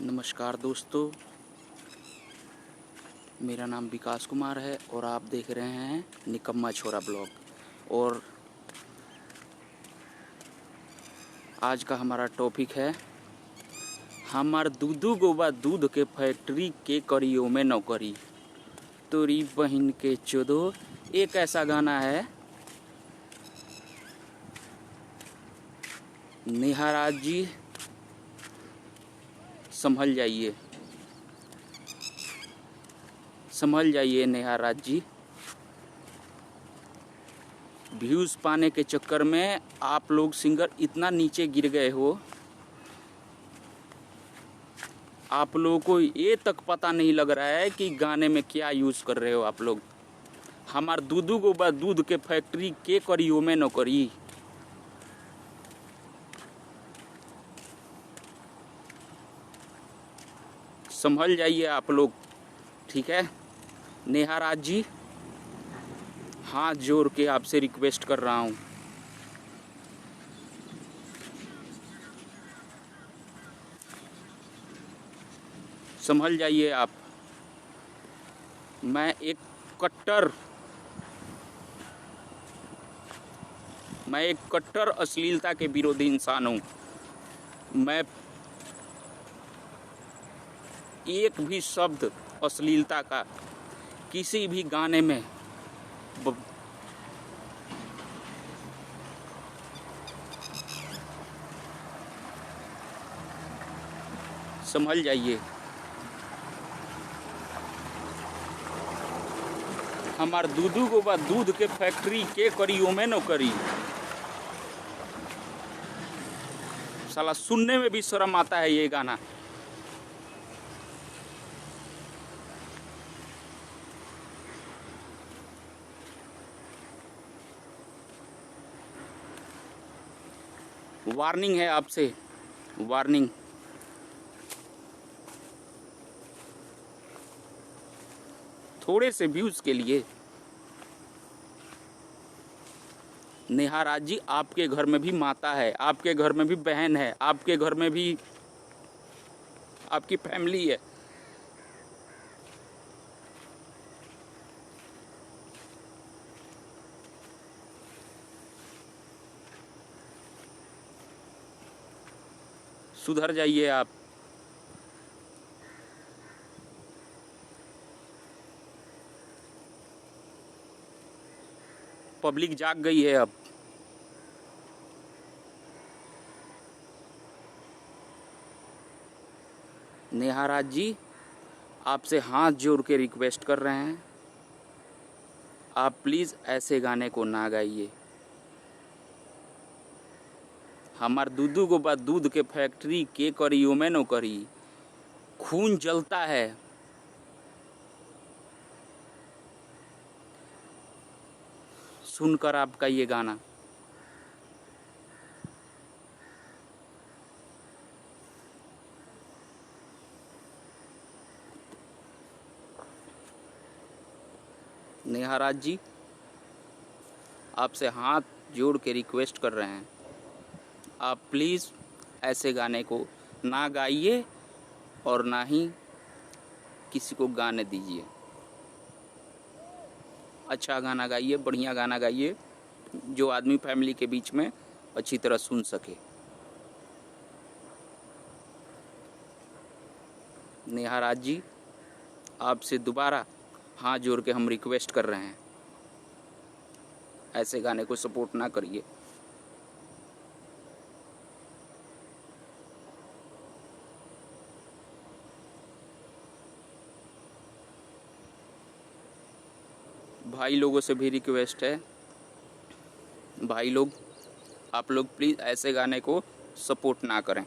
नमस्कार दोस्तों, मेरा नाम विकास कुमार है और आप देख रहे हैं निकम्मा छोरा ब्लॉग। और आज का हमारा टॉपिक है हमार दूधू गोबा दूध के फैक्ट्री के करियो में नौकरी। तोरी बहन के चोदो एक ऐसा गाना है नेहा राज जी, संभल जाइए संभल जाइए नेहा राज जी। व्यूज़ पाने के चक्कर में आप लोग सिंगर इतना नीचे गिर गए हो, आप लोगों को ये तक पता नहीं लग रहा है कि गाने में क्या यूज़ कर रहे हो आप लोग। हमार दूधू गोबा दूध के फैक्ट्री के करियो में नौकरी। संभल जाइए आप लोग, ठीक है। नेहा राज जी, हाथ जोड़ के आपसे रिक्वेस्ट कर रहा हूँ, संभल जाइए आप। मैं एक कट्टर अश्लीलता के विरोधी इंसान हूँ। मैं एक भी शब्द अश्लीलता का किसी भी गाने में संभल जाइए। हमार दूधू गोबा दूध के फैक्ट्री के करियो में नौकरी। साला सुनने में भी शर्म आता है ये गाना। वार्निंग है आपसे, वार्निंग। थोड़े से व्यूज़ के लिए नेहा राज जी, आपके घर में भी माता है, आपके घर में भी बहन है, आपके घर में भी आपकी फैमिली है। सुधर जाइए आप। पब्लिक जाग गई है अब। नेहा राज जी, आपसे हाथ जोड़ के रिक्वेस्ट कर रहे हैं, आप प्लीज़ ऐसे गाने को ना गाइए। हमार दूधू गोबा दूध के फैक्ट्री के करियो में नौकरी। खून जलता है, सुनकर आपका ये गाना। नेहा राज जी, आपसे हाथ जोड़ के रिक्वेस्ट कर रहे हैं, आप प्लीज़ ऐसे गाने को ना गाइए और ना ही किसी को गाने दीजिए। अच्छा गाना गाइए, बढ़िया गाना गाइए, जो आदमी फैमिली के बीच में अच्छी तरह सुन सके। नेहा राज जी, आपसे दोबारा हाथ जोड़ के हम रिक्वेस्ट कर रहे हैं, ऐसे गाने को सपोर्ट ना करिए। भाई लोगों से भी रिक्वेस्ट है, भाई लोग, आप लोग प्लीज़ ऐसे गाने को सपोर्ट ना करें।